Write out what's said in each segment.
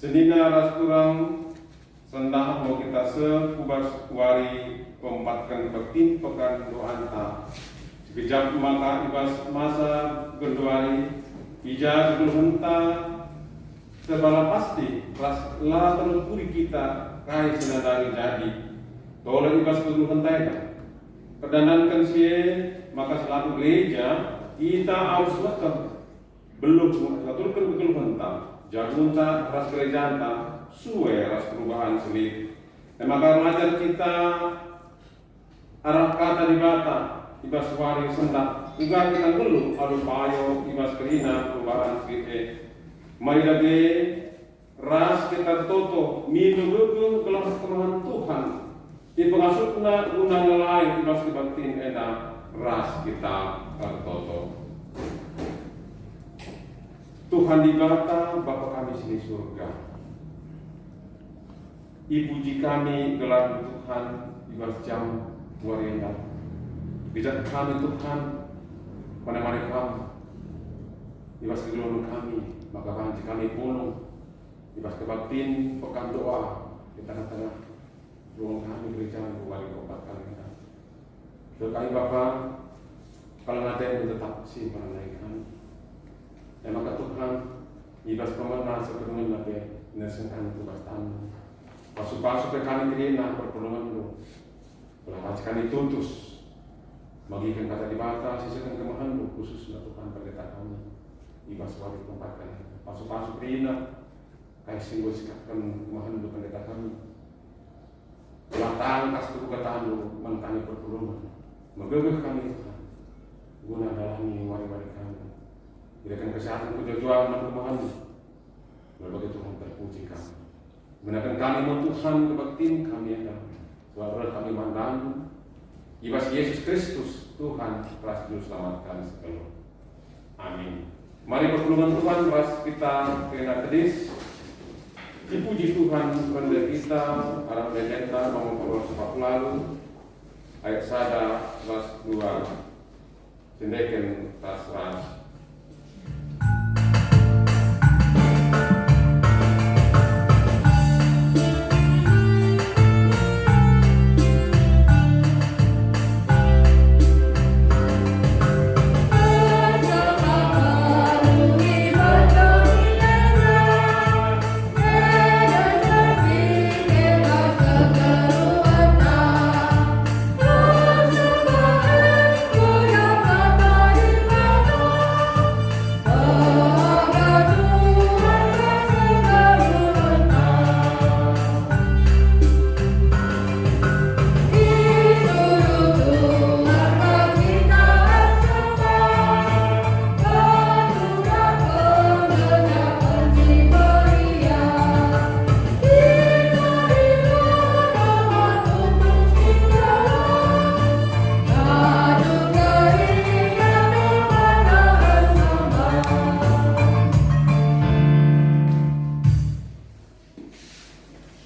Senina ras kurang sendah mau kita sekubas wari pempatkan betin pekan doanta. Sekejap maka ibas masa genduari ija sebelum henta sebala pasti ras la terlupuri kita kai senadari jadi. Tolong ibas sebelum henta itu. Perdanankan sie maka selaku gereja kita harus waktu belum mengaturkan betul henta. Jagunta ras gerejanta suwe ras perubahan sendiri. Maka mengajar kita arah kata di bata ibas wari sendak juga kita dulu aduh payo ibas kerina perubahan sendiri. Mari lagi ras kita toto minu gugu kelas kemahan Tuhan. Di pengasupna unang lain ibas kebatin eda ras kita toto. Tuhan dikata Bapa kami di surga. Ibu kami gelar Tuhan ibas jam warenda. Bijak kami Tuhan pada mereka ibas kedulungan kami maka kami pulung ibas kebaktin pekan doa di tengah-tengah ruang kami gereja wali obat kami. Terkait Bapa kalau nanti yang tetap simpan kami. Dan maka Tuhan ibas pemenang sepenuhnya nabe nesengan tugas tamu. Pasu-pasu ke kami kena pertolongan lu. Belah kami tutus. Bagikan kata dibata sisakan kemahan lu khusus Tuhan pendeta kami. Ibas wali tempatkan. Pasu-pasu kena kai simbol sikapkan kemahan lu pendeta kami. Latang kas tu kata lu mentani pertolongan. Megegeh kami Tuhan. Guna dalami wari-wari kami. Berikan kesehatan kejujuran dan kemahan. Berbagai Tuhan terpuji kami. Gunakan kami Tuhan kebaktiin kami ada. Suara kami mandang. Ibas Yesus Kristus Tuhan telah juru selamatkan sekalian. Amin. Mari pertolongan Tuhan pas kita kena kedis. Dipuji Tuhan rendah kita. Harap kita mau memperoleh sebab lalu. Ayat sada kelas 2. Sendekan kelas ras.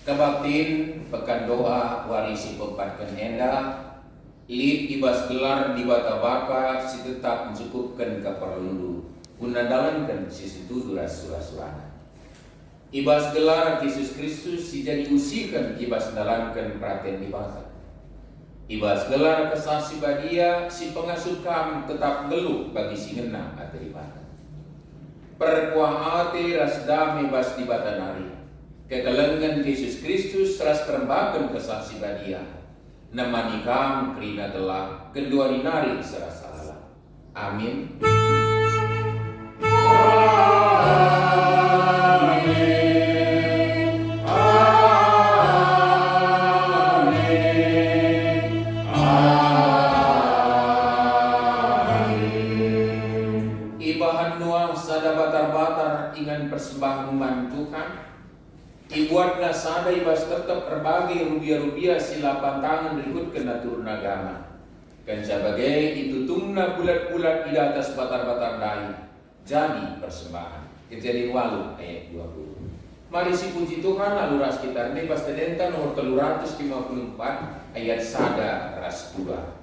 Kebaktin pekan doa warisi pempatkan enda lid ibas gelar di bata bapa si tetap mencukupkan keperluan guna dalankan si situ surah-surah ibas gelar Yesus Kristus si jadi usikan ibas dalankan perhatian di bangsa ibas gelar kesasi badia si pengasuh kam tetap geluh bagi si ngena atau di bata perkuah ate ras dame bas di bata nari kekelengan Yesus Kristus ras perembakan kesaksi badia namani kam kerina telah kedua dinari serasa Allah. Amin. Ibahan nuang sada batar-batar ingan persembahan Tuhan. Ibuatlah sada ibas tetap berbagai rupiah-rupiah silapan tangan berikut ke naturun agama. Kan sebagai itu tungna bulat-bulat di atas batar-batar lain. Jadi persembahan. Kejadian walu ayat 20. Mari si puji Tuhan lalu ras kita ini pas tedenta nomor 354 ayat sada ras 2.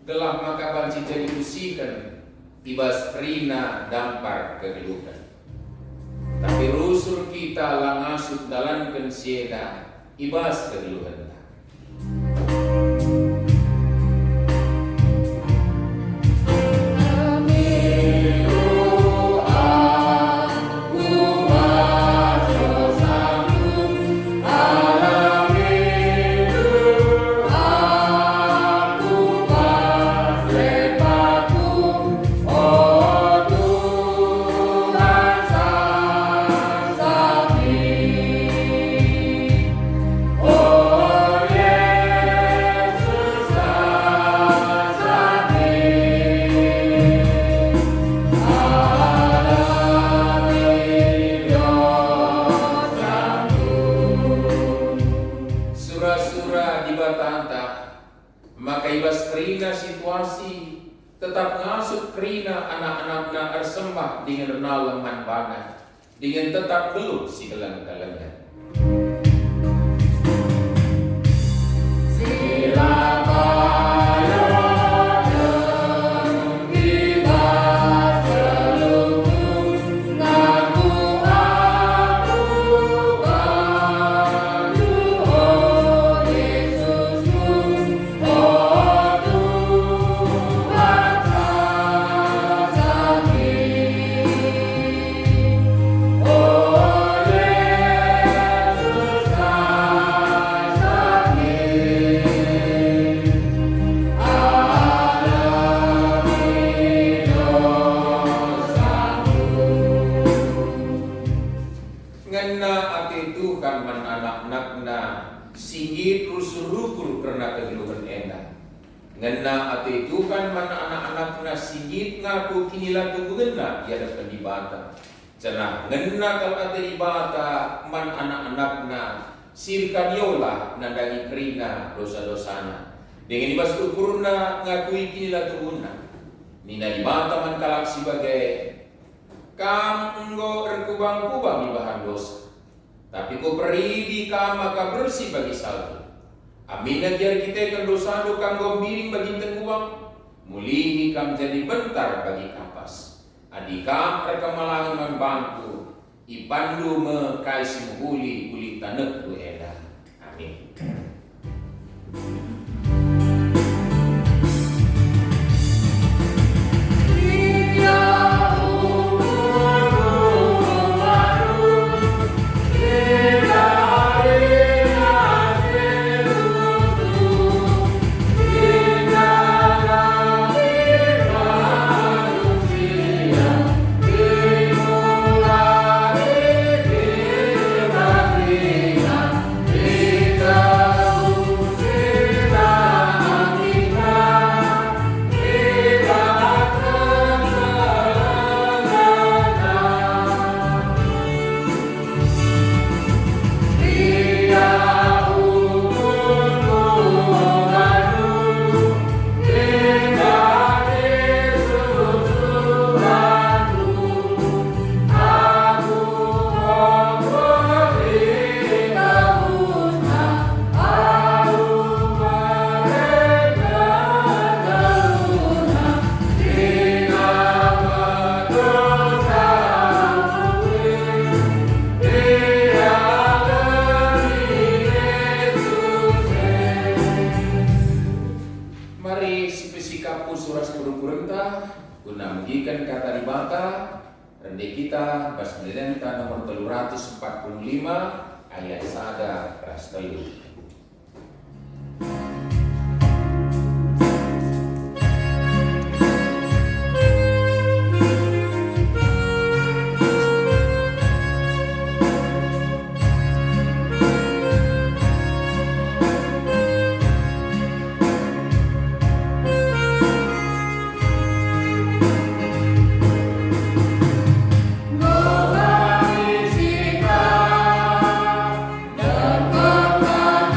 telah makaban si jadi usikan ibas rina dampar kegeluhan. Tapi rusul kita langasut dalankan sieda ibas kegeluhan. Maka ibas kerina situasi tetap ngasut kerina anak-anakna ersembah dengan renalaman banget dengan tetap belum si gelang-galangnya. Singgit rusul-rukur karena kegeluhan enak. Ngena atau itu kan mana anak-anakna singgit ngaku kinilah tungguhna di hadapan ibata. Cenah ngena kalau ada ibata man anak-anakna sirkaniola nandangi kerina dosa-dosana. Dengan ibas ukurna ngakui kinilah tungguhna. Nina ibata man kalak sebagai kam enggo rekubang-kubang ibahan dosa. Tapi ko peridi ka maka bersih bagi salju. Amin ajar kita kan dosa do kang gombiring bagi tengguang. Mulihi kam jadi bentar bagi kapas. Adikam rekamalangan man bangku. Ipandu me kaisi muhuli uli tanek tu eda. Amin. Guna mengikan kata dibata Rendi kita Bas Mendelenta nomor 345 ayat sada ras telu. Kata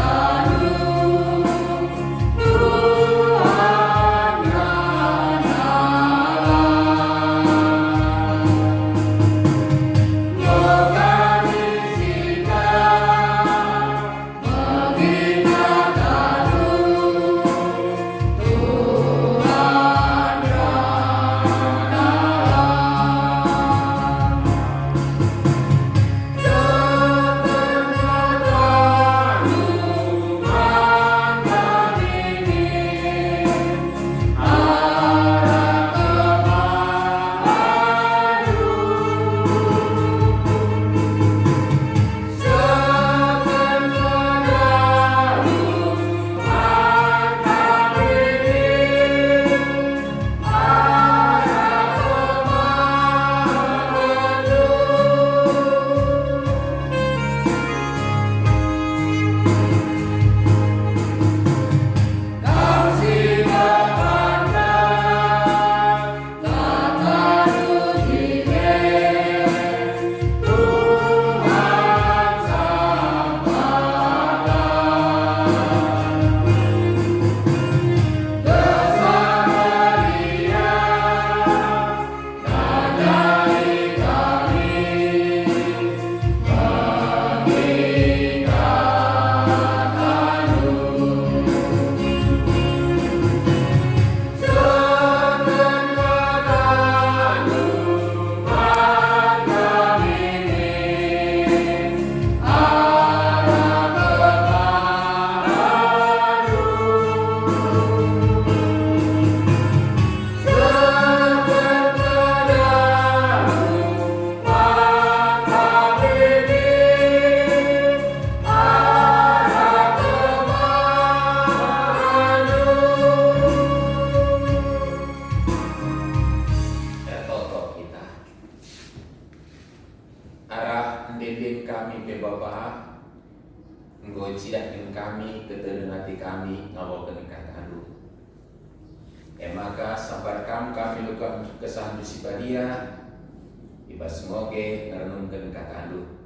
maka sabar kami lukan kesahan disipadia ibas moge narenungkan kata lu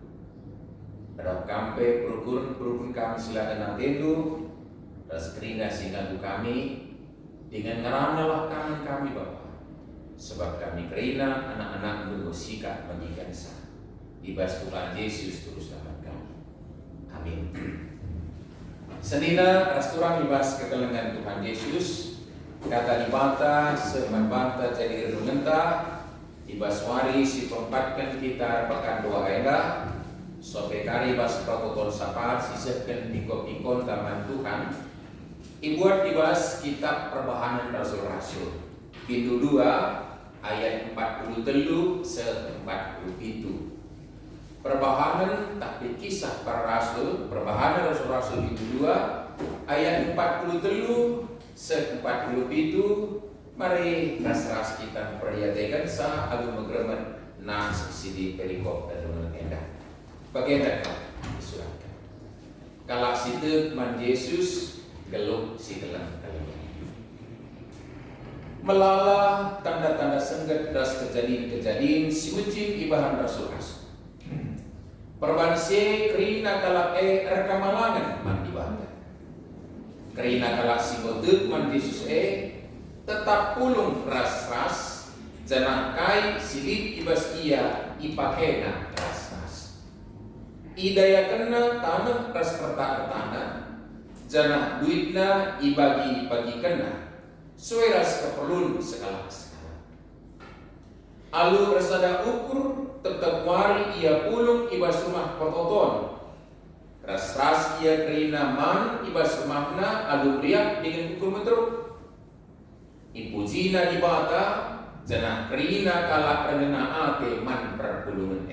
pada kampe perukun kami silakan nantendu ras kerina singalu kami dengan ngeranalah kami Bapak sebab kami kerina anak-anak mengusika bagikan sah ibas Tuhan Yesus terus dalam kami amin. Senina rasturang ibas kekelengan Tuhan Yesus kata dibanta seman banta jadi renungenta ibas wari si pempatkan kita pekan doa enda sope kari ibas protokol sapat sisepkan pikon taman Tuhan ibuat ibas kitab perbahanan rasul-rasul pintu 2 ayat 43 se 47 perbahanan tapi kisah para rasul perbahanan rasul-rasul pintu 2 ayat 43 se 47 mari ras kita perhatikan sah agung megremet nas sidi perikop dan mengendah bagaimana disurahkan kalau situ man Yesus geluk si gelang kalian melala tanda-tanda sengget das kejadian si ucin ibahan rasul-rasul perbanse kerina kalak rekamalangan man dibanta kerina kalak si godut man Yesus tetap pulung ras-ras janah kai silip ibas ia ipakena ras-ras idaya kena tanah ras tanah janah duitna ibagi kena sueras keperluan segala alu resada ukur tetap wari ia pulung ibas rumah pertoton ras-ras ia kerina man ibas rumahna alu riak dengan ukur metruk ibu zina dibata janah kerina kalak renena ate man perpulungan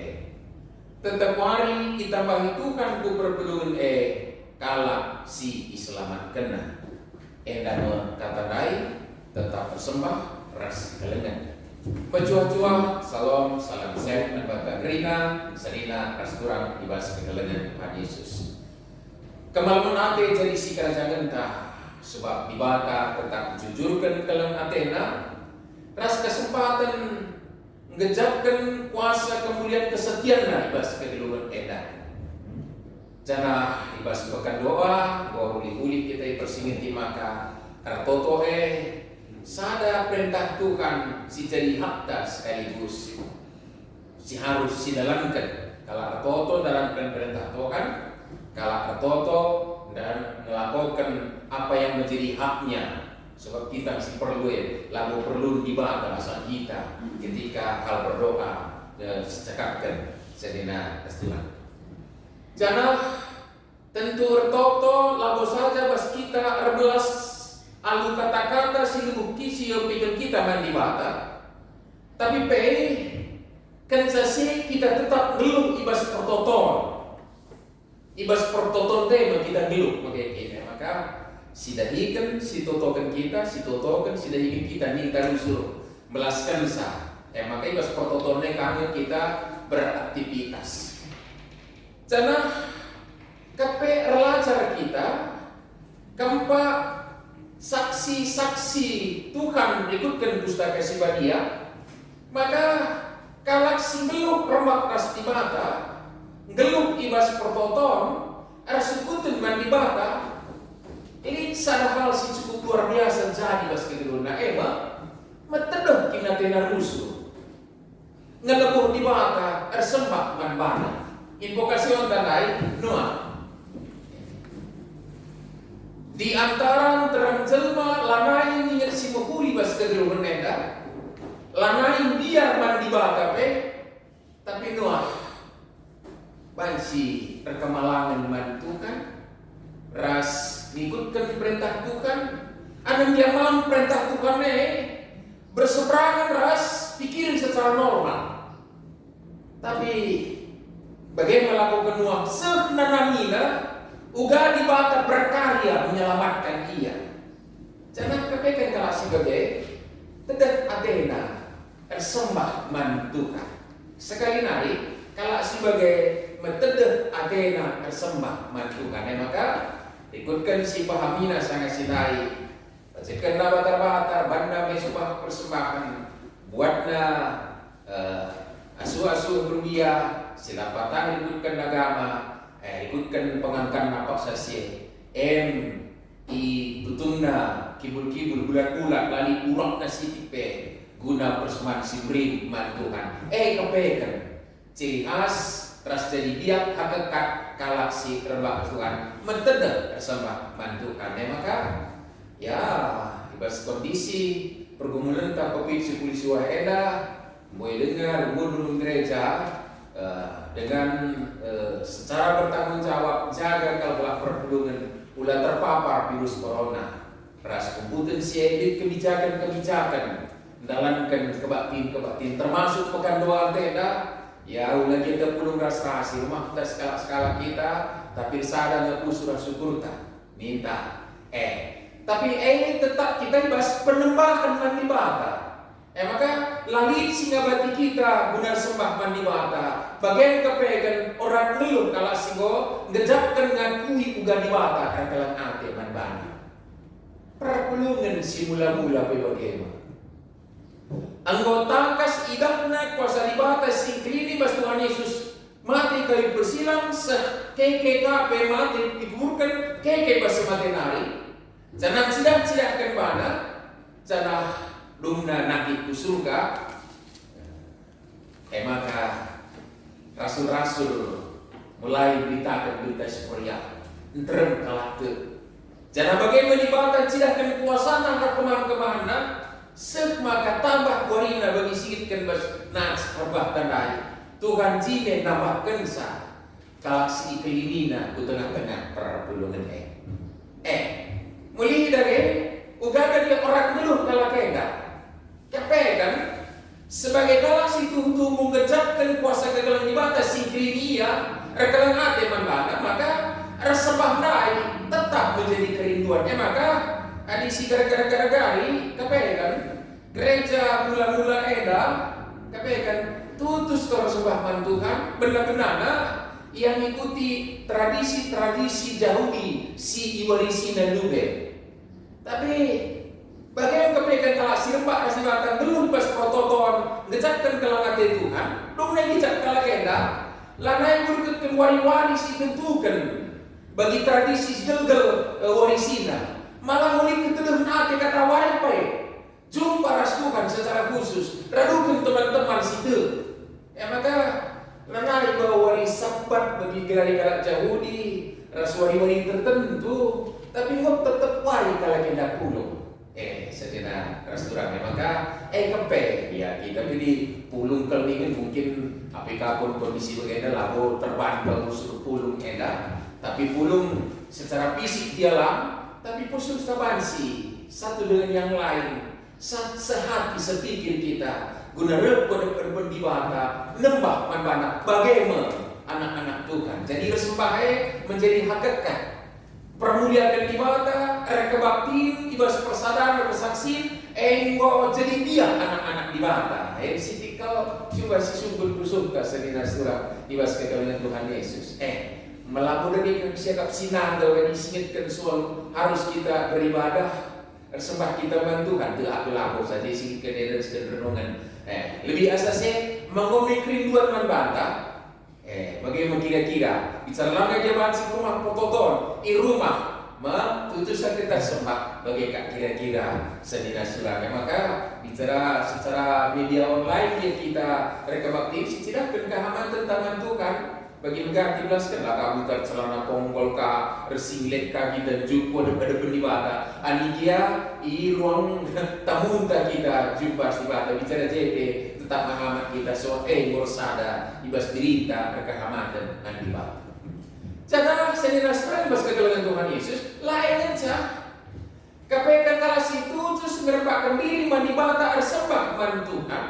tetap wari ditambah Tuhan ku perpulungan kalak si islamat kena dan kata dai tetap bersembah ras kelengan Pecua-cua, salam sehat dan bata gerina, serina rasturang ibas kekelengan Tuhan Yesus. Kemalaman ate jadi si kerajaan entah, sebab dibata tetap jujurkan keleng Athena, ras kesempatan ngejapkan kuasa kemuliaan kesetiaan ibas kegeluran edan. Jana ibas bekan doa, uli kita persingiti maka ratoto sada perintah Tuhan si jadi hakta sekaligus si harus si dalamkan kalau toto dalamkan perintah Tuhan kalau toto dan melakukan apa yang menjadi haknya sebab kita si perlu lalu perlu dibahas bahasa kita ketika hal berdoa cakapkan sedina Tuhan jana tentu toto lalu saja bas kita rebelas alu kata-kata si bukti si pikir kita mandi mata tapi kan sasi kita tetap geluh ibas pertoton tema kita geluh maka si dahikan si totokan kita si totokan si dahikan kita nih kita usul melaskan sah maka ibas pertotonnya kami kita beraktivitas karena kape relajar kita kempa saksi-saksi Tuhan ikutkan pustaka Sibadia maka kalak si geluh remak pasti mata geluh ibas pertoton arsukutun mandi bata ini sada hal si cukup luar biasa jadi bas kegeluh na meteduh kinatena rusuh ngelebuh di bata ersembah man bana invokasi ontanai noa di antara terang jelma lanain ingat si mahuri bas kegeluhan enda lanain biar mandi bata tapi nuah bansi perkemalangan mantukan ras ngikutkan perintah Tuhan anang diaman perintah Tuhan berseberangan ras pikirin secara normal tapi bagaimana melakukan nuah senanamina uga di bata berkarya menyelamatkan ia. Jangan kepekan kalau si gede tetap Athena tersembah mantukan. Sekali nari kalau sebagai metode Athena tersembah mantukan. Maka ikutkan si pahamina sangat sinai. Bacakan batar-batar banda mesupa rupiah, sila patang ikutkan agama, ikutkan pengangkan napak sasi, tutungna kibul-kibul bulat-bulat lali urak nasi tipe guna persembahan sibrin mantuhan. Kepekan ciri khas ras jadi biak hakikat galaksi terbang Tuhan menteda bersama mantuhan. Maka ya ibas kondisi pergumulan tak COVID-19 waheda mulai dengar mundur gereja dengan secara bertanggung jawab jaga kalau perlindungan ulah terpapar virus corona. Ras kumputan si edit kebijakan-kebijakan dalamkan kebaktin termasuk pekan doa tenda ya ulah kita pulung ras-rasi rumah kita skala kita tapi sadar ngaku surah syukur tak minta tapi tetap kita bahas penembakan mandi bata. Maka langit singa bati kita guna sembah mandi bata. Bagian kepegan orang ngeluh kalau singo ngejapkan ngakui uga di bata kakalan ate manbani. Perpelungan si mula-mula bagaimana. Anggota kas idahna kuasa di bata singkrini bas Tuhan Yesus mati kayu persilang KKKP mati dikuburkan keke bas mati nari. Jangan sidak-sidakkan mana jangan lumna nakit ku surga. Maka rasul-rasul mulai beritakan berita seperti entrem kalak te. Jangan bagaimana dibatan sidahkan kuasa nangka kemana-kemana maka tambah warina bagi sikitkan bas nats arbah tandai Tuhan jine nambahkan sa kalak si kelimina ku tengah-tengah perpulungan muli dari ugaga dia orang ngeluh kalak enggak kepekan sebagai kalak itu untuk mengejapkan kuasa kegagalan dibatas sinkrinia rekalan ate manbana maka resembah dai tetap menjadi kerinduannya. Maka adisi gara-gara gari kepekan gereja mula-mula eda kepekan tutus ke resembah Tuhan benar-benar yang ikuti tradisi-tradisi Yahudi si iwarisi dan nube. Tapi bagaimana kepekan kalak sirembak kasih batang belum pas prototon ngejatkan kelangan Tuhan dong naik ngejat kalak eda lanai berikutkan wari-wari si tentukan bagi tradisi segel warisina malah mulai keteluhan ate kata wari pai jumpa ras Tuhan secara khusus radukan teman-teman situ. Maka lanai bawa waris sabat bagi gelar-gelar Yahudi ras wari-wari tertentu tapi kok tetap wari kalau kita pulung sedina restoran. Maka kepe ya kita pilih pulung kelingin mungkin apikapun kondisi begini labo terbantu suruh pulung tapi pulung secara fisik dialam tapi pusung sabansi satu dengan yang lain sehati sepikir kita guna repot di bata nembah manbana bagaimana anak-anak Tuhan. Jadi resembahnya menjadi hakikat permuliaan di bata rekebaktin ibas persadaran kesaksian enggo jadi dia anak-anak di bata sitikal coba si sungguh pusungka sedina surah ibas kekawinan Tuhan Yesus melakukan dari siakap sinanda disingitkan soal harus kita beribadah sembah kita bantukan tu aku saja singit ke renungan lebih asasnya mengomik kerinduan manbanta bagaimana kira-kira bicara langkah jemaat si rumah pototon rumah tutusan kita sembah bagaimana kira-kira sedina surah. Maka bicara secara media online yang kita rekam aktif tidak kehaman tentang Tuhan bagi negara dijelaskan lah kamu celana ponggol ka resinglet kaki dan jumpa daripada pendibata anigia i ruang tamunta kita jumpa sibata bicara JP tetap mengamat kita soal ngorsada ibas dirita berkehamatan andibata. Jangan sedina sekali ibas kegelaran Tuhan Yesus lain aja kepekan kalah situ terus merebakkan diri mandibata arsembah man Tuhan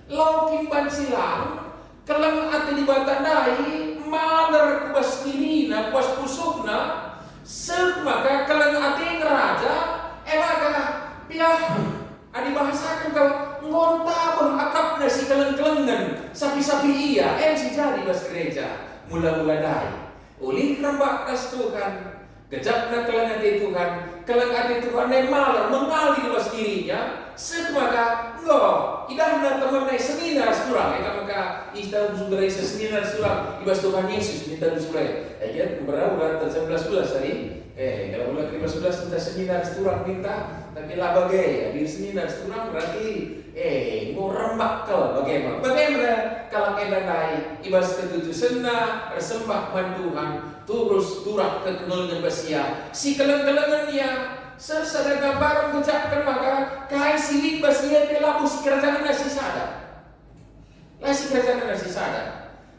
laukin bansilang kelang ati di batandai maler kuas dirina kuas pusukna maka kelang ati ngeraja maka piah adi bahasakan kau ngonta berakapna si keleng-kelengan sapi-sapi iya si jadi bas gereja mula-mula dai ulih rembak kas Tuhan kejapna kelang ati Tuhan maler mengalir bas dirinya maka idah teman-teman naik seminar surang, maka kita sudah seminar surang, ibas Tuhan Yesus minta surang. Ya, berapa 19 hari. Kalau bulan 15 kita seminar surang minta, tapi lah bagai di seminar surang berarti mau rembak kalau bagaimana kalau kita naik ibas ketujuh sena bersembah Tuhan terus turah ke kenulungan basia si keleng-kelengan dia sesada gambaran ucapkan maka kai silik basia pelabu si kerajaan nasi sada si kerajaan nasi sada.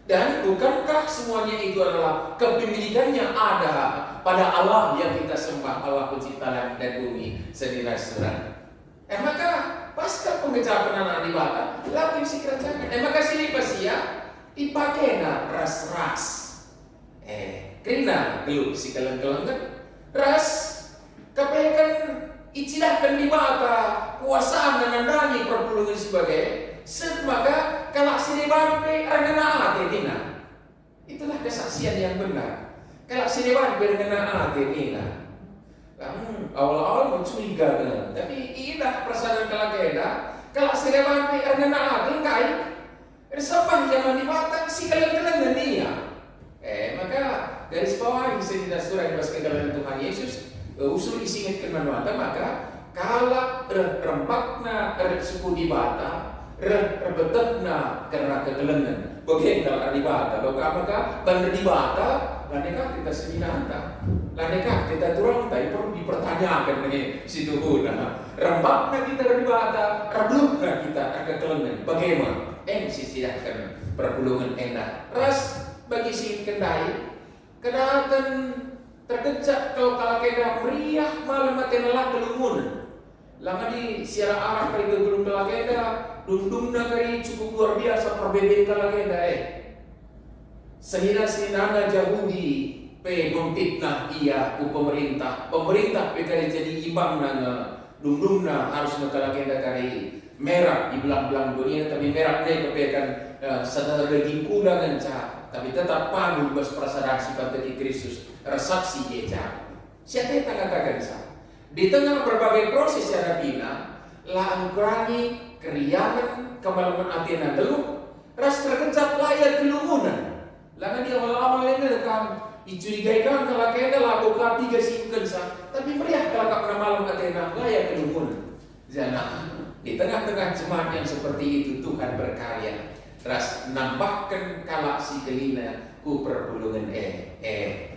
Dan bukankah semuanya itu adalah kepemilikannya ada pada Allah yang kita sembah, Allah pencipta langit dan bumi senilai surah. Maka pasca pengejaran anak dibata lapin si kerajaan. Maka sini basia dipakai na ras-ras. Kerina geluk si keleng-kelengan ras kapekan icidahkan dibata kuasaan dan nandani perpulungan sebagai maka kalau sini bampe argana ate dina. Itulah kesaksian yang benar. Kalau sini bampe argana ate dina. Awal-awal mencuriga kan. Tapi inilah perasaan kalakeda. Kalau sini bampe argana ate kai. Resapang zaman dibatang si kalian-kalian dia. Maka garis bawah yang saya tidak surah di kedalam Tuhan Yesus usul isi kemanwata maka kalau rempakna suku dibata rebetekna karena kegelengan. Bagaimana dibata? Maka bandar dibata, laneka kita seminanta, laneka kita turun, tapi perlu dipertanyakan nih situ guna. Rembakna kita dibata, rebelukna kita kegelengan. Bagaimana? Sisihkan perpulungan enak. Ras bagi si kendai, kedatangan terkejut kalau kena meriah malam matenala kelungun. Lama di siara arah kali ke gunung Kalakeda, dundungna kali cukup luar biasa perbedaan Kalakeda Senina-senina Yahudi memfitnah ia ku pemerintah kali jadi imbang nana dundungna harus Kalakeda kali merah di belang-belang dunia tapi merah nih kepekan sadar daging kuda nganca tapi tetap panu bas perasaan sifat dari Kristus resaksi dia siapa katakan sa di tengah berbagai proses yang bina, lah angkurani keriangan kemalaman Athena geluh, ras terkejap layar kelumunan. Langan dia awal-awal ini rekam dicurigaikan kalau kena lah buka 3 simpen sa, tapi meriah kalau kena malam Athena layar kelumunan. Jana di tengah-tengah jemaat yang seperti itu Tuhan berkarya, ras nambahkan kalak si kelina ku perpulungan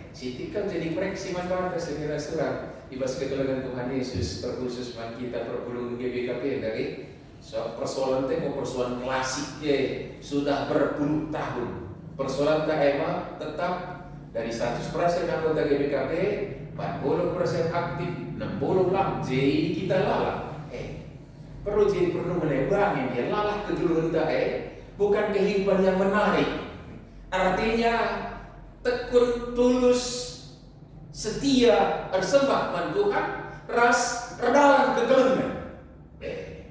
Siti kan jadi koreksi manfaat segera surat ibas ketelangan Tuhan Yesus terkhusus man kita perpulungan GBKP dari persoalan mau persoalan klasik sudah berpuluh tahun persoalan KMA tetap dari 100% anggota GBKP 40% aktif 60 lah jadi kita lalah perlu menebangi dia lalah kegeluhan bukan kehidupan yang menarik artinya tekun tulus setia bersembah Tuhan ras redalan kegelengan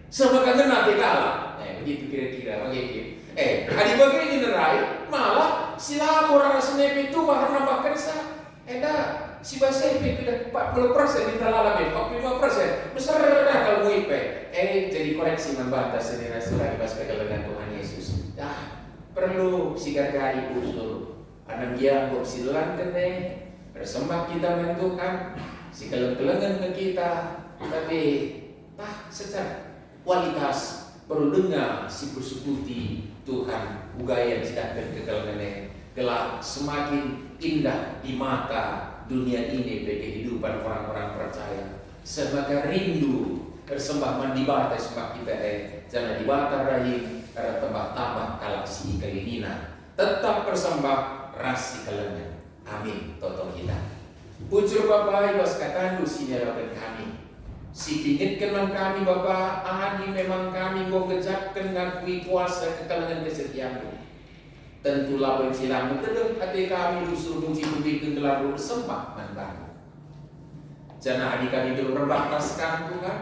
sebagai nanti kalah begitu kira-kira begitu hari begini nerai malah sila orang senepi itu bahkan nambahkan si bahasa IP sudah 40% kita lalami 45% besar kalau mau IP jadi koreksi membantah sendiri lagi pas kegelengan Tuhan Yesus perlu sigar-gari usul anak dia bersilan kene bersembah kita Tuhan si keleng-kelengan ke kita tapi secara kualitas perlu dengar si bersukuti Tuhan ugaya tidak kekelengan gelap semakin indah di mata dunia ini bagi kehidupan orang-orang percaya sebagai rindu bersembah mandibata sembah kita jangan dibata rahim karena tambah-tambah kalaksi kelinina tetap bersembah rasi kelengan. Amin. Toto kita. Pucur Bapak ibas katakan sinyalakan kami. Si pingitkan kami Bapak, ahadi memang kami mau kejapkan ngakui kuasa kekelengan kesetiaanmu. Tentulah bencilamu teduh hati kami lusuh muji-muji kegelar bersembah manbamu. Jana hadi kami dulu berbataskan Tuhan.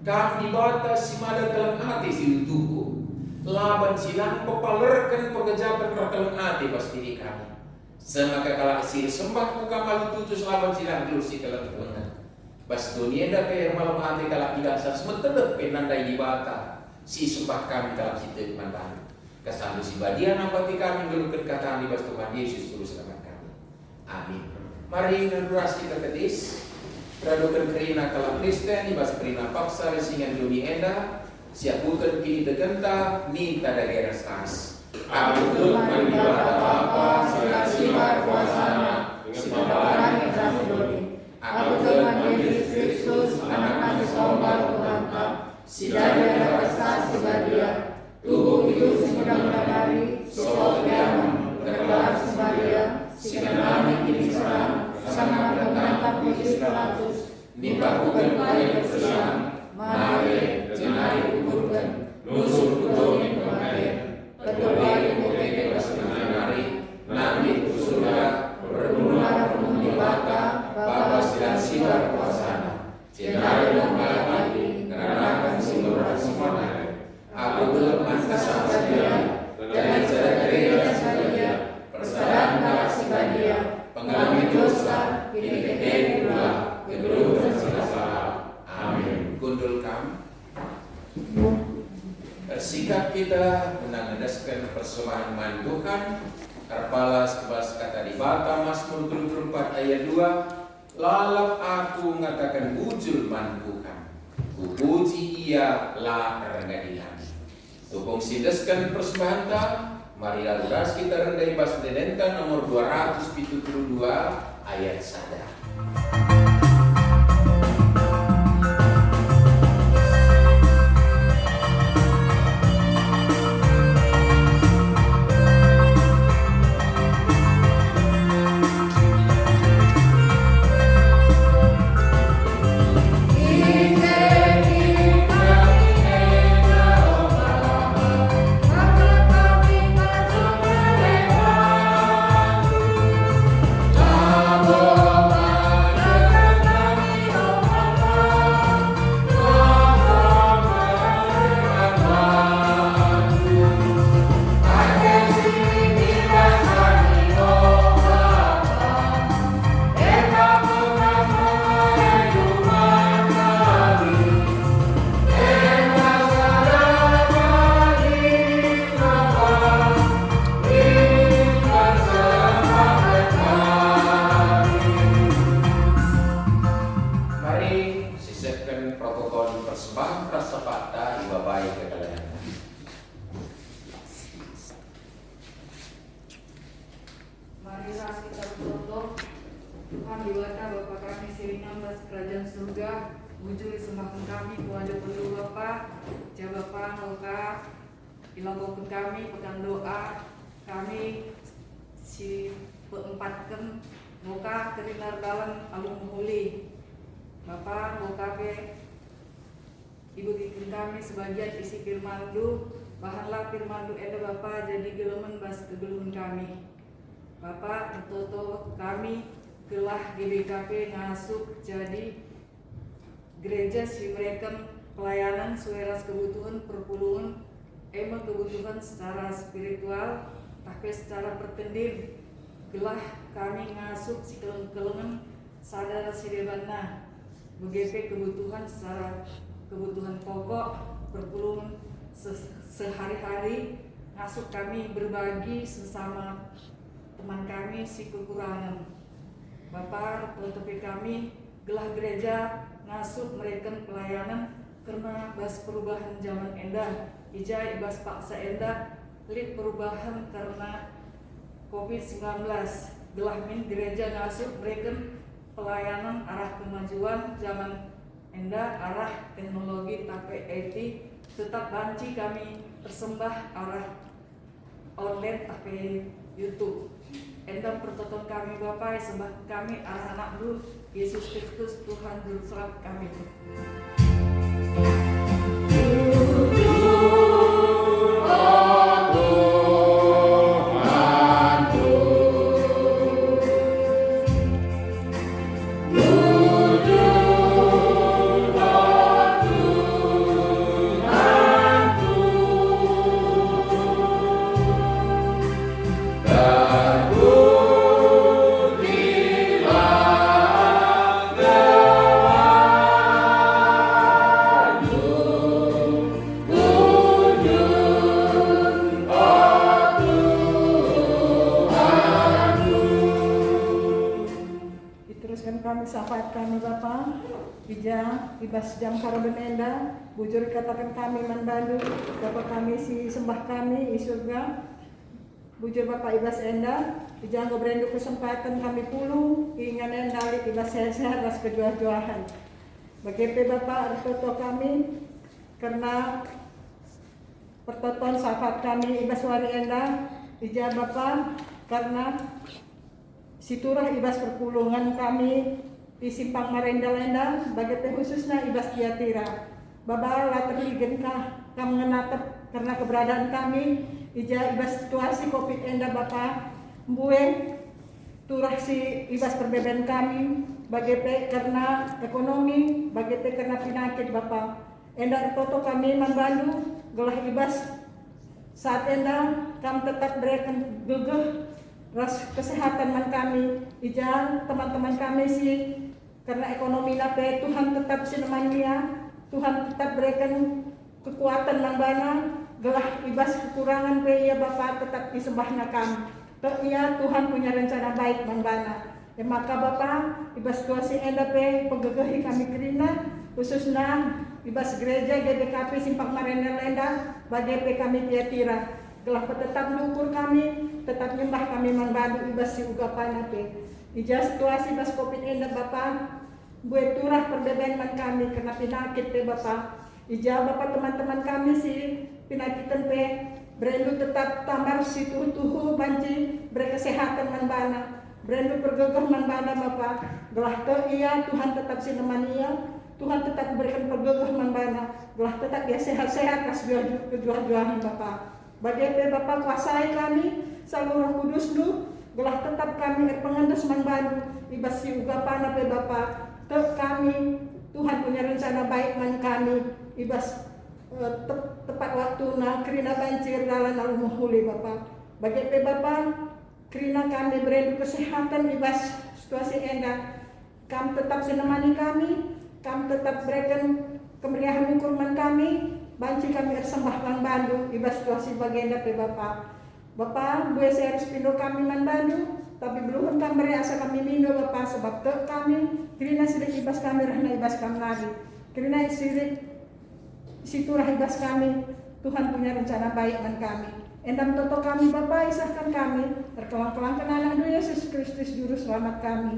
Kami batas si mada dalam hati si tubuh. Laban silang pepalerkan pengejaban berkelang hati pas diri kami. Semaka kala asir sembah muka malu tutus laban silang dulu si kelang-kelangan. Bas dunia dah yang malam hati kala tidak sas metedek penandai di bata. si sembah kami dalam situ mantan. Kesandu si badian apati kami gelukan kata kami bas Tuhan Yesus terus selamat kami. Amin. Mari ngeduras kita kedis. Radukan kerina kalam Kristen ibas kerina paksa resingan dunia enda. Siap bukan kini tegenta minta dari restas. Aku Tuhan ibadah Bapa silar kuasana. Segala yang terjadi. Aku Tuhan Yesus Kristus anak disombar Tuhan si dari atas si badia. Tubuh itu semudang dari sopiam tergelar sebadia sikenami kini serang sangat menangkap Yesus ratus dibakukan pada bersiang mari jenari kuburkan nusur kudongin kemarin ketuai mukeke bersenari nabi surga berguna penuh di bata Bapa silan sibar kuasana jenari lomba lagi keranakan singuran semana. Aku belum masa saja, jangan gereja saja, persadaran galaksi badia, pengalami dosa, kini kekeh pula, kegeluhan salah. Amin. Gundul kam. Sikap kita menandaskan persembahan mandukan, Karpalas kebas kata di Bata Mazmur 24 ayat 2, lalap aku mengatakan bujul mandukan, ku puji ia la renggadilan. Tukung sindeskan persembahan ta, mari laluras kita rendai pas denenta nomor 272 ayat 1. Ilagokeun kami pekan doa kami si peempatkeun muka kerinar dalam alung huli Bapa muka ke ibu bikin kami sebagian isi firmandu bahanlah firmandu eda Bapa jadi gelemen bas kegeluhun kami Bapa toto kami gelah GBKP ngasup jadi gereja si mereka pelayanan sueras kebutuhan perpuluhan emang kebutuhan secara spiritual tapi secara pertendir gelah kami ngasup si kelengan sadar si debana begitu kebutuhan secara kebutuhan pokok perpuluhan sehari-hari ngasup kami berbagi sesama teman kami si kekurangan Bapak tutupi kami gelah gereja ngasup mereka pelayanan karena bas perubahan zaman endah Ijai ibas paksa endah lid perubahan karena COVID-19 gelah min gereja ngasup mereka pelayanan arah kemajuan zaman endah arah teknologi tapi IT tetap banci kami persembah arah online tapi YouTube endah pertonton kami Bapak sembah kami arah anak dulu Yesus Kristus Tuhan Juru Selamat kami. Aduh. jam karaben enda, bujur katakan kami manbandu, Bapak kami si sembah kami di surga, bujur Bapak ibas enda, dijanggo berendu kesempatan kami puluh, ingan enda ibas sehat-sehat ras kejuah-juahan. Bagepe Bapak artoto kami, karena pertoton sahabat kami ibas wari enda, ija Bapak karena siturah ibas perpulungan kami di simpang Marenda-lenda bagepe khususnya ibas Tiatira. Baba la terligen kam ngenatep karena keberadaan kami ija ibas situasi Covid enda Bapak mbue turah si ibas perbedaan kami bagepe karena ekonomi, bagepe karena penyakit Bapak. Enda toto kami manbandu gelah ibas saat enda kam tetap berikan gegeh ras kesehatan man kami ija teman-teman kami sih karena ekonomi nape Tuhan tetap sinemania, Tuhan tetap berikan kekuatan mangbana gelah ibas kekurangan pe ya Bapak tetap disembahna kami. Iya Tuhan punya rencana baik mangbana. Ya maka Bapak ibas situasi enda pe pegegehi kami kerina khususnya ibas gereja GBKP Simpang Marenda-lenda bagepe kami Tiatira. Gelah tetap mengukur kami, tetap nyembah kami mangbadu ibas si ugapana pe. Ija situasi bas Covid enda Bapak, gue turah perbedaan man kami karena penyakit pe Bapak. Ija Bapak teman-teman kami si penyakiten pe, berendu tetap tambar si tuhu banci, berkesehatan manbana, berendu pergegah manbana Bapak. Gelah iya Tuhan tetap sinemania, Tuhan tetap berikan pergegah manbana, gelah tetap dia sehat-sehat kas kejuah-juahan Bapak. Bagepe Bapak kuasai kami, Salur Roh Kudus lu, gelah tetap kami pengendes manbadu, ibas si ugapana pe Bapak. Kami Tuhan punya rencana baik man kami, ibas tepat waktu na kerina banjir dalam alumuhuli Bapak. Bagepe Bapak, kerina kami berendu kesehatan ibas situasi enda, kami tetap sinemani kami tetap berikan kemeriahan kurman kami. Banci kami ersembah man bandu ibas situasi bagenda pe Bapak. Bapak gue harus pindo kami man bandu, tapi belum kami asa kami mindo Bapak sebab te kami kirina sirik ibas kami rahna ibas kami lagi. Kirina sirik siturah ibas kami. Tuhan punya rencana baik man kami. Endam toto kami Bapak isahkan kami terkelang-kelang kenalan Yesus Kristus juru selamat kami.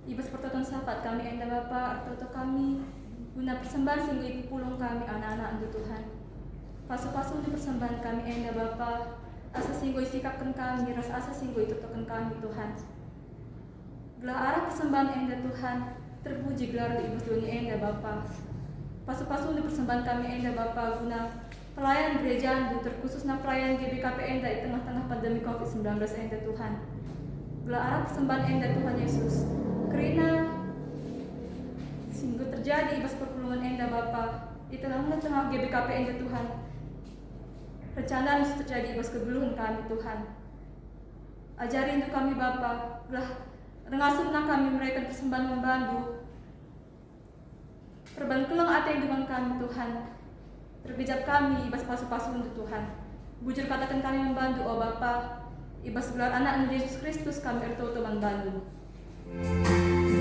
Ibas pertoton sahabat kami enda Bapa, artoto kami guna persembahan sehingga ibu pulung kami anak-anak untuk Tuhan. Pasu-pasu di persembahan kami enda Bapa, asa sehingga isikapkan kami, rasa asa sehingga itutokan kami Tuhan. Gelar arah persembahan enda Tuhan, terpuji gelar di ibas dunia enda Bapa. Pasu-pasu di persembahan kami enda Bapa guna pelayan gereja andu terkhususnya pelayan GBKP enda di tengah-tengah pandemi COVID-19 enda Tuhan. Gelar arah persembahan enda Tuhan Yesus. Kerina sehingga terjadi ibas perpulungan enda Bapa di tengah-tengah GBKP enda Tuhan. Rencana mesti terjadi ibas kebeluhan kami Tuhan. Ajari untuk kami Bapa, belah rengasupna kami mereka persembahan membantu. Perban kelang ate dengan kami Tuhan. Terbijak kami ibas pasu-pasu untuk Tuhan. Bujur katakan kami membantu oh Bapa, ibas gelar anak Yesus Kristus kami ertoto membantu. Hallelujah.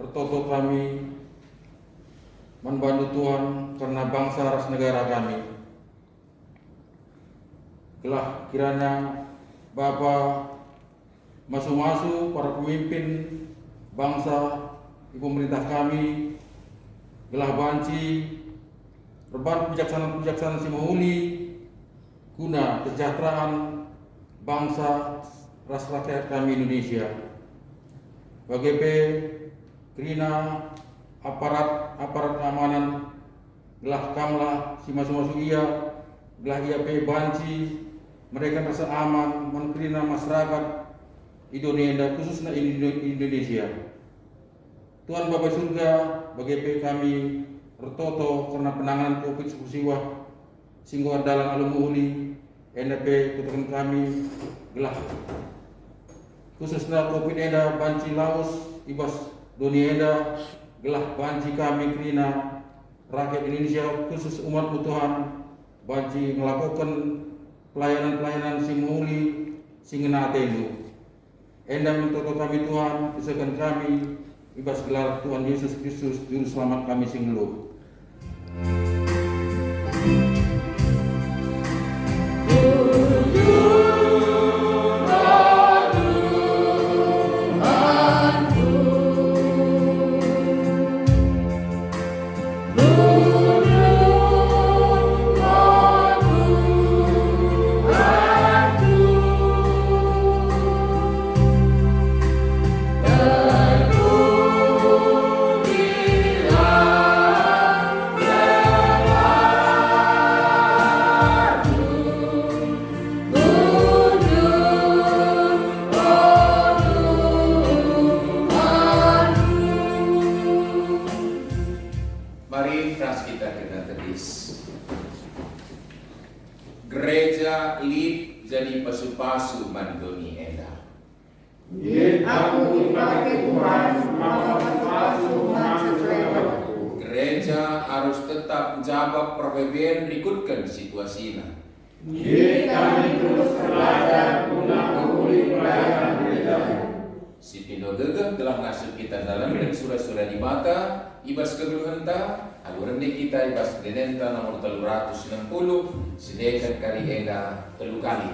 Pertoto kami membantu Tuhan karena bangsa ras negara kami. Gelah kiranya Bapa masuk-masuk para pemimpin bangsa di pemerintah kami, gelah banci reban kebijaksanaan si mahuli guna kesejahteraan bangsa ras rakyat kami Indonesia. BGP Krina aparat keamanan gelah kamlah si masuk iya gelah ia pe banci mereka rasa aman menkrina masyarakat Indonesia khususnya Indonesia. Tuhan Bapa Surga BGP kami Retoto karena penanganan COVID-19 sehingga dalam alumuhuli NP ketukan kami gelah khususnya COVID eda banci Laos ibas dunia eda gelah banci kami krina rakyat Indonesia khusus umat Tuhan banci melakukan pelayanan simuli singena atendu enda mentoto kami Tuhan pisakan kami ibas gelar Tuhan Yesus Kristus juru selamat kami singelu. Mari keras kita kena tedis. Gereja lip jadi pasu-pasu mandoni eda. Ye aku dipakai Tuhan, maka pasu umat sesuai waktu. Gereja harus tetap menjaga perbedaan ikutkan situasinya. Ye kami terus belajar guna memulih pelayanan gereja. Si Pino gegeh telah masuk kita dalam dan surah-surah di mata ibas kegeluhenta agurende kita ibas denenta nomor 360 sedekan kali eda 3 kali.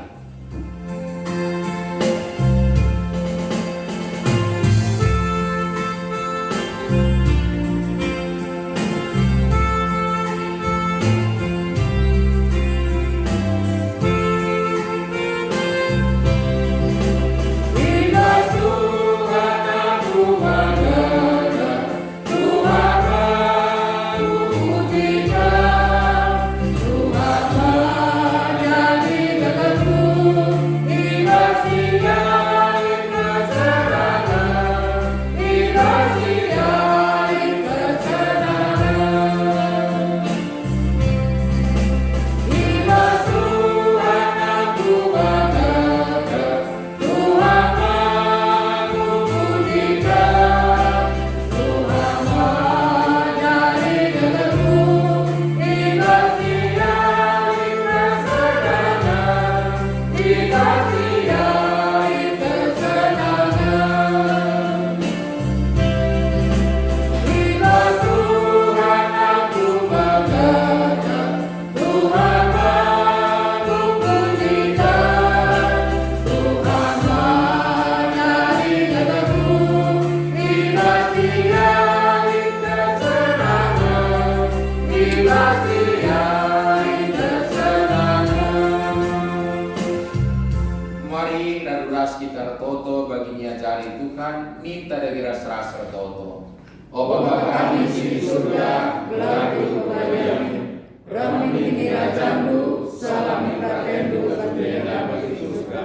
Minta dari ras-ras Retoto. O Bapa kami di surga, gelar kemuliaan, Rami ini rajamu, salam mintakendu kemuliaan bagi surga.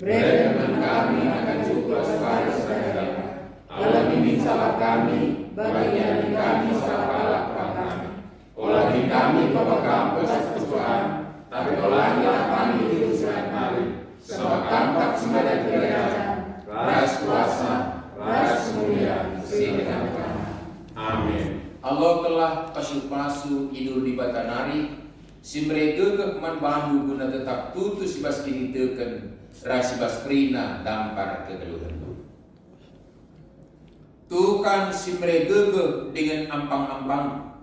Berikan kami akan cukup sebagai saudara. Allah ini salah kami, bagian kami salah kami. Olah kami Bapa Tuhan, tapi olahnya kami di usaha mari. Sebab tampak sebagai kerajaan, ras kuasa, ras mulia, sehingga amin. Allah telah pasu-pasu idul di batanari, si mereka kekman bandu guna tetap tutus bas kini teken rasi bas prina dampar kegeluhan. Tukan si meregege dengan ampang-ampang.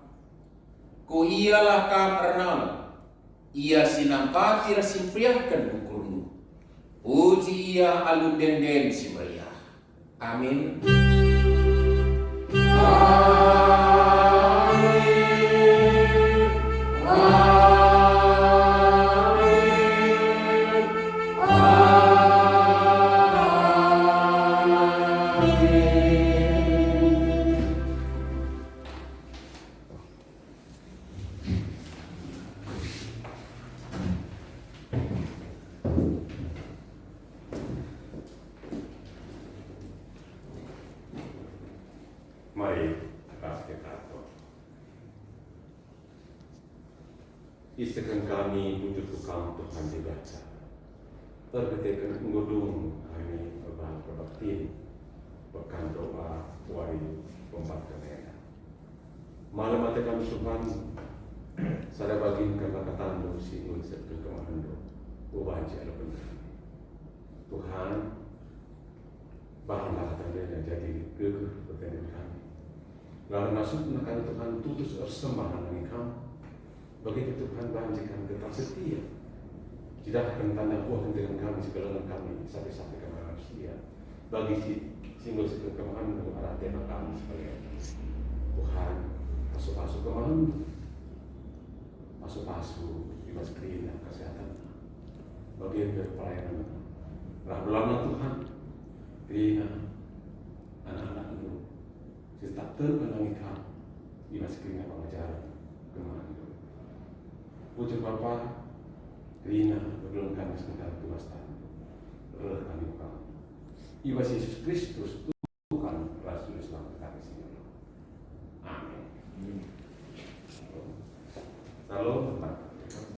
Ku ialah kamernal, ia sinampati rasimpriahkan bukulmu. Puji ia alun denden si meriah. Amin. Mari atas kekato. Isakan kami wujud tukang Tuhan dibaca. Terketekan ngudung kami berbahas berbakti. Bekan doa wari pembaktian. Malam mati kami Tuhan. Sada bagi kata-kata si unsur kemahando. Ubanci ada benar. Tuhan bahanlah kata-kata jadi gegeh pertanyaan kami. Lalu masuk menekan Tuhan tutus persembahan dengan kamu. Begitu Tuhan banjikan tetap setia. Tidak akan tanda buah dengan kami segala kami sampai-sampai ke manusia. Bagi singgul kemahan dengan arah tema kami sekalian. Tuhan masuk-masuk kemahan. Masuk-masuk di maskrin dan kesehatan. Bagian dari pelayanan. Rahmatlah Tuhan. Krina anak-anak itu tetap terkenangi kamu di maskrin pengajaran kemahan. Puji Bapa, Krina berdoa kami sebentar tuas tahun. Kami kamu. Iba Yesus Kristus Tuhan Rasul Islam kami sini. Amin. Salam.